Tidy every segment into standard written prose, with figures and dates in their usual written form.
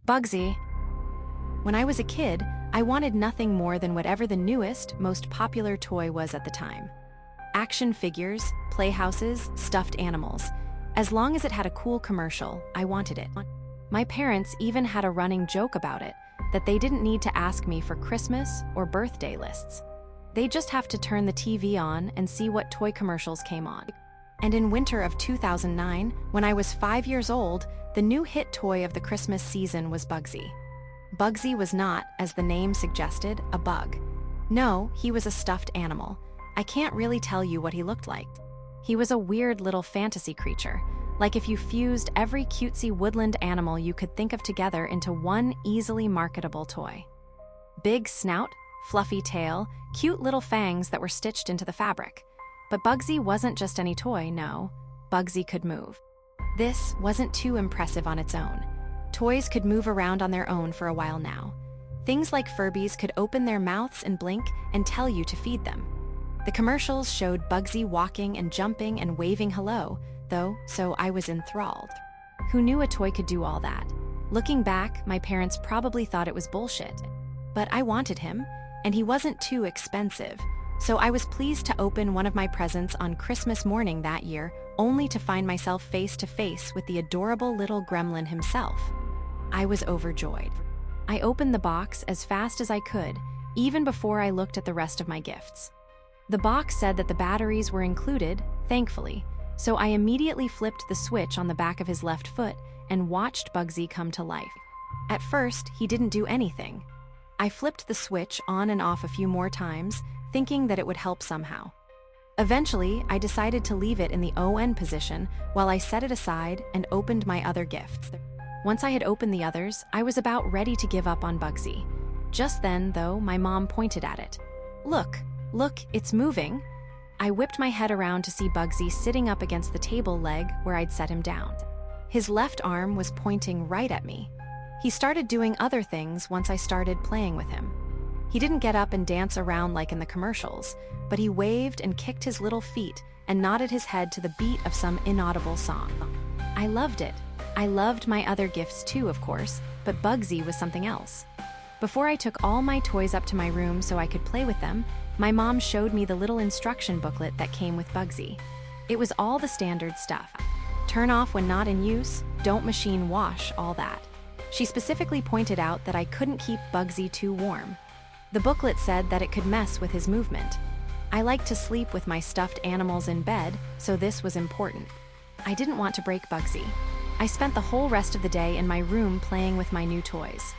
Bugzzy. When I was a kid, I wanted nothing more than whatever the newest, most popular toy was at the time. Action figures, playhouses, stuffed animals. As long as it had a cool commercial, I wanted it. My parents even had a running joke about it, that they didn't need to ask me for Christmas or birthday lists. They'd just have to turn the TV on and see what toy commercials came on. And in winter of 2009, when I was 5 years old, the new hit toy of the Christmas season was Bugzzy. Bugzzy was not, as the name suggested, a bug. No, he was a stuffed animal. I can't really tell you what he looked like. He was a weird little fantasy creature, like if you fused every cutesy woodland animal you could think of together into one easily marketable toy. Big snout, fluffy tail, cute little fangs that were stitched into the fabric. But Bugzzy wasn't just any toy, no. Bugzzy could move. This wasn't too impressive on its own. Toys could move around on their own for a while now. Things like Furbies could open their mouths and blink and tell you to feed them. The commercials showed Bugzzy walking and jumping and waving hello, though, so I was enthralled. Who knew a toy could do all that? Looking back, my parents probably thought it was bullshit. But I wanted him, and he wasn't too expensive, so I was pleased to open one of my presents on Christmas morning that year, only to find myself face to face with the adorable little gremlin himself. I was overjoyed. I opened the box as fast as I could, even before I looked at the rest of my gifts. The box said that the batteries were included, thankfully, so I immediately flipped the switch on the back of his left foot and watched Bugzzy come to life. At first, he didn't do anything. I flipped the switch on and off a few more times, thinking that it would help somehow. Eventually, I decided to leave it in the ON position while I set it aside and opened my other gifts. Once I had opened the others, I was about ready to give up on Bugzzy. Just then, though, my mom pointed at it. Look, it's moving." I whipped my head around to see Bugzzy sitting up against the table leg where I'd set him down. His left arm was pointing right at me. He started doing other things once I started playing with him. He didn't get up and dance around like in the commercials, but he waved and kicked his little feet and nodded his head to the beat of some inaudible song. I loved it. I loved my other gifts too, of course, but Bugzzy was something else. Before I took all my toys up to my room so I could play with them, my mom showed me the little instruction booklet that came with Bugzzy. It was all the standard stuff. Turn off when not in use, don't machine wash, all that. She specifically pointed out that I couldn't keep Bugzzy too warm. The booklet said that it could mess with his movement. I like to sleep with my stuffed animals in bed, so this was important. I didn't want to break Bugzzy. I spent the whole rest of the day in my room playing with my new toys.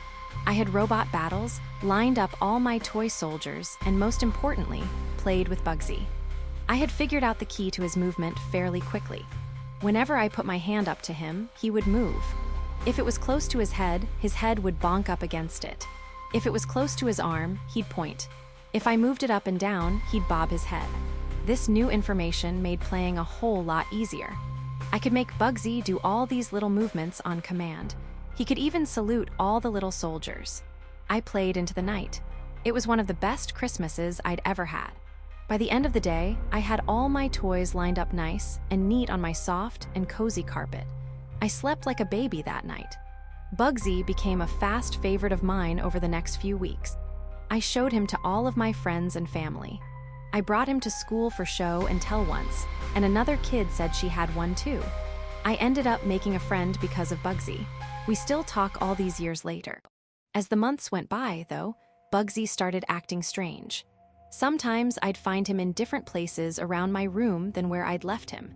I had robot battles, lined up all my toy soldiers, and most importantly, played with Bugzzy. I had figured out the key to his movement fairly quickly. Whenever I put my hand up to him, he would move. If it was close to his head would bonk up against it. If it was close to his arm, he'd point. If I moved it up and down, he'd bob his head. This new information made playing a whole lot easier. I could make Bugzzy do all these little movements on command. He could even salute all the little soldiers. I played into the night. It was one of the best Christmases I'd ever had. By the end of the day, I had all my toys lined up nice and neat on my soft and cozy carpet. I slept like a baby that night. Bugzzy became a fast favorite of mine over the next few weeks. I showed him to all of my friends and family. I brought him to school for show and tell once, and another kid said she had one too. I ended up making a friend because of Bugzzy. We still talk all these years later. As the months went by, though, Bugzzy started acting strange. Sometimes I'd find him in different places around my room than where I'd left him.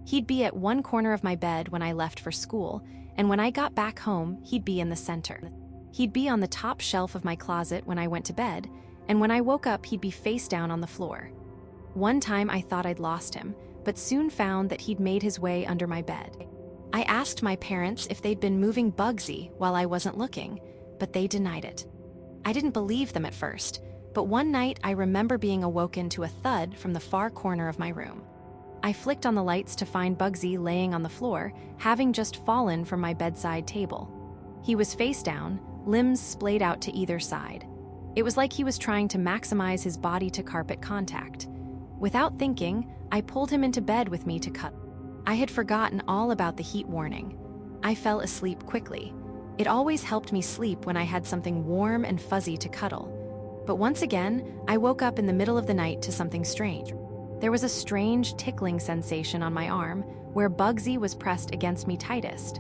He'd be at one corner of my bed when I left for school, and when I got back home, he'd be in the center. He'd be on the top shelf of my closet when I went to bed, and when I woke up, he'd be face down on the floor. One time I thought I'd lost him, but soon found that he'd made his way under my bed. I asked my parents if they'd been moving Bugzzy while I wasn't looking, but they denied it. I didn't believe them at first, but one night I remember being awoken to a thud from the far corner of my room. I flicked on the lights to find Bugzzy laying on the floor, having just fallen from my bedside table. He was face down, limbs splayed out to either side. It was like he was trying to maximize his body-to-carpet contact. Without thinking, I pulled him into bed with me to cuddle. I had forgotten all about the heat warning. I fell asleep quickly. It always helped me sleep when I had something warm and fuzzy to cuddle. But once again, I woke up in the middle of the night to something strange. There was a strange tickling sensation on my arm where Bugzzy was pressed against me tightest.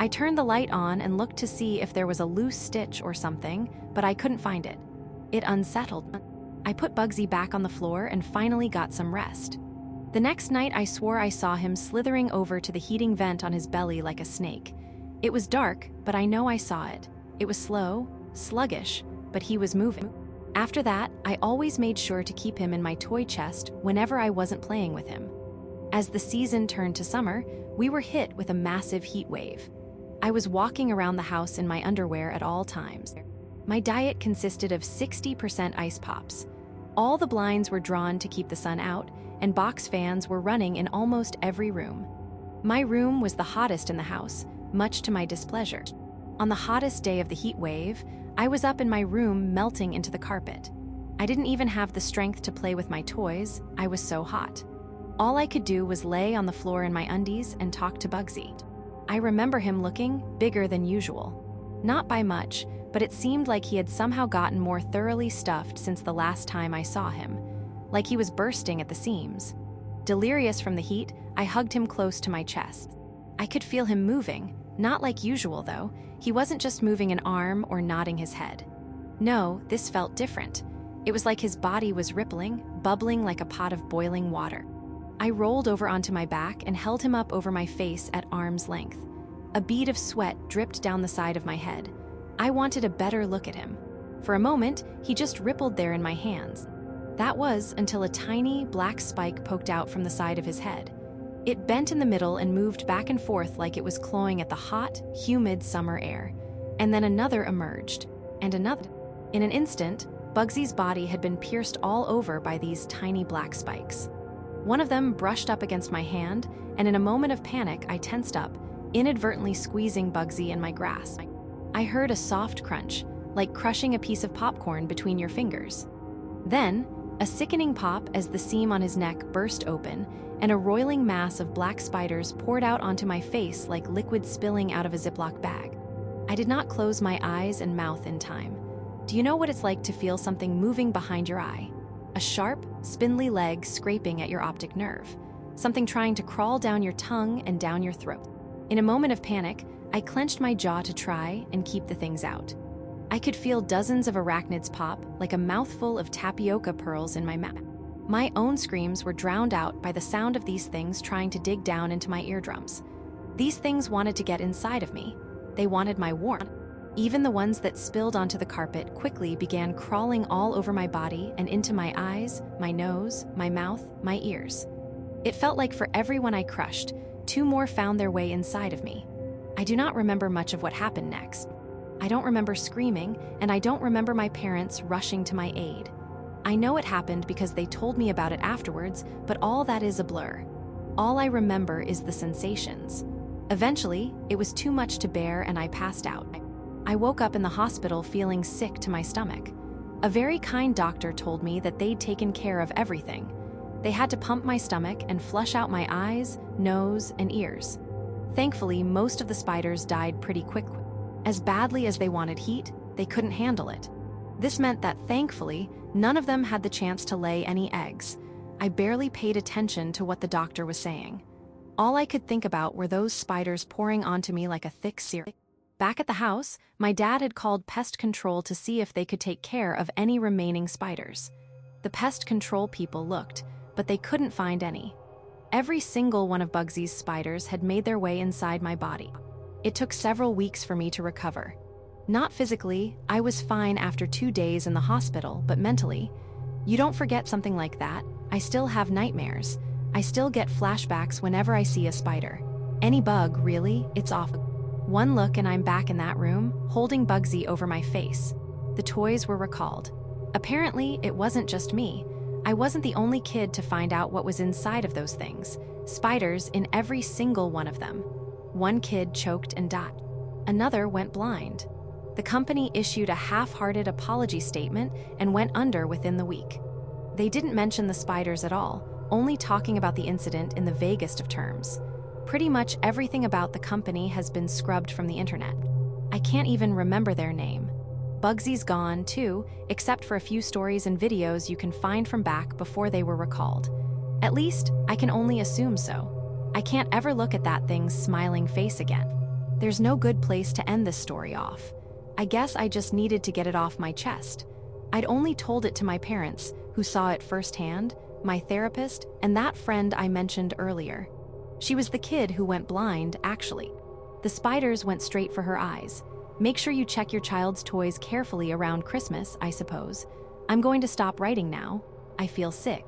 I turned the light on and looked to see if there was a loose stitch or something, but I couldn't find it. It unsettled me. I put Bugzzy back on the floor and finally got some rest. The next night I swore I saw him slithering over to the heating vent on his belly like a snake. It was dark, but I know I saw it. It was slow, sluggish, but he was moving. After that, I always made sure to keep him in my toy chest whenever I wasn't playing with him. As the season turned to summer, we were hit with a massive heat wave. I was walking around the house in my underwear at all times. My diet consisted of 60% ice pops. All the blinds were drawn to keep the sun out, and box fans were running in almost every room. My room was the hottest in the house, much to my displeasure. On the hottest day of the heat wave, I was up in my room melting into the carpet. I didn't even have the strength to play with my toys, I was so hot. All I could do was lay on the floor in my undies and talk to Bugzzy. I remember him looking bigger than usual. Not by much, but it seemed like he had somehow gotten more thoroughly stuffed since the last time I saw him, like he was bursting at the seams. Delirious from the heat, I hugged him close to my chest. I could feel him moving, not like usual though. He wasn't just moving an arm or nodding his head. No, this felt different. It was like his body was rippling, bubbling like a pot of boiling water. I rolled over onto my back and held him up over my face at arm's length. A bead of sweat dripped down the side of my head. I wanted a better look at him. For a moment, he just rippled there in my hands. That was until a tiny black spike poked out from the side of his head. It bent in the middle and moved back and forth like it was clawing at the hot, humid summer air. And then another emerged, and another. In an instant, Bugzy's body had been pierced all over by these tiny black spikes. One of them brushed up against my hand, and in a moment of panic, I tensed up, inadvertently squeezing Bugzzy in my grasp. I heard a soft crunch, like crushing a piece of popcorn between your fingers. Then, a sickening pop as the seam on his neck burst open, and a roiling mass of black spiders poured out onto my face like liquid spilling out of a Ziploc bag. I did not close my eyes and mouth in time. Do you know what it's like to feel something moving behind your eye? A sharp, spindly leg scraping at your optic nerve. Something trying to crawl down your tongue and down your throat. In a moment of panic, I clenched my jaw to try and keep the things out. I could feel dozens of arachnids pop like a mouthful of tapioca pearls in my mouth. My own screams were drowned out by the sound of these things trying to dig down into my eardrums. These things wanted to get inside of me. They wanted my warmth. Even the ones that spilled onto the carpet quickly began crawling all over my body and into my eyes, my nose, my mouth, my ears. It felt like for every one I crushed, two more found their way inside of me. I do not remember much of what happened next. I don't remember screaming, and I don't remember my parents rushing to my aid. I know it happened because they told me about it afterwards, but all that is a blur. All I remember is the sensations. Eventually, it was too much to bear and I passed out. I woke up in the hospital feeling sick to my stomach. A very kind doctor told me that they'd taken care of everything. They had to pump my stomach and flush out my eyes, nose, and ears. Thankfully, most of the spiders died pretty quickly. As badly as they wanted heat, they couldn't handle it. This meant that, thankfully, none of them had the chance to lay any eggs. I barely paid attention to what the doctor was saying. All I could think about were those spiders pouring onto me like a thick syrup. Back at the house, my dad had called pest control to see if they could take care of any remaining spiders. The pest control people looked, but they couldn't find any. Every single one of Bugzy's spiders had made their way inside my body. It took several weeks for me to recover. Not physically, I was fine after 2 days in the hospital, but mentally, you don't forget something like that. I still have nightmares. I still get flashbacks whenever I see a spider. Any bug, really, it's awful. One look and I'm back in that room, holding Bugzzy over my face. The toys were recalled. Apparently, it wasn't just me. I wasn't the only kid to find out what was inside of those things. Spiders in every single one of them. One kid choked and died. Another went blind. The company issued a half-hearted apology statement and went under within the week. They didn't mention the spiders at all, only talking about the incident in the vaguest of terms. Pretty much everything about the company has been scrubbed from the internet. I can't even remember their name. Bugzzy's gone, too, except for a few stories and videos you can find from back before they were recalled. At least, I can only assume so. I can't ever look at that thing's smiling face again. There's no good place to end this story off. I guess I just needed to get it off my chest. I'd only told it to my parents, who saw it firsthand, my therapist, and that friend I mentioned earlier. She was the kid who went blind, actually. The spiders went straight for her eyes. Make sure you check your child's toys carefully around Christmas, I suppose. I'm going to stop writing now. I feel sick.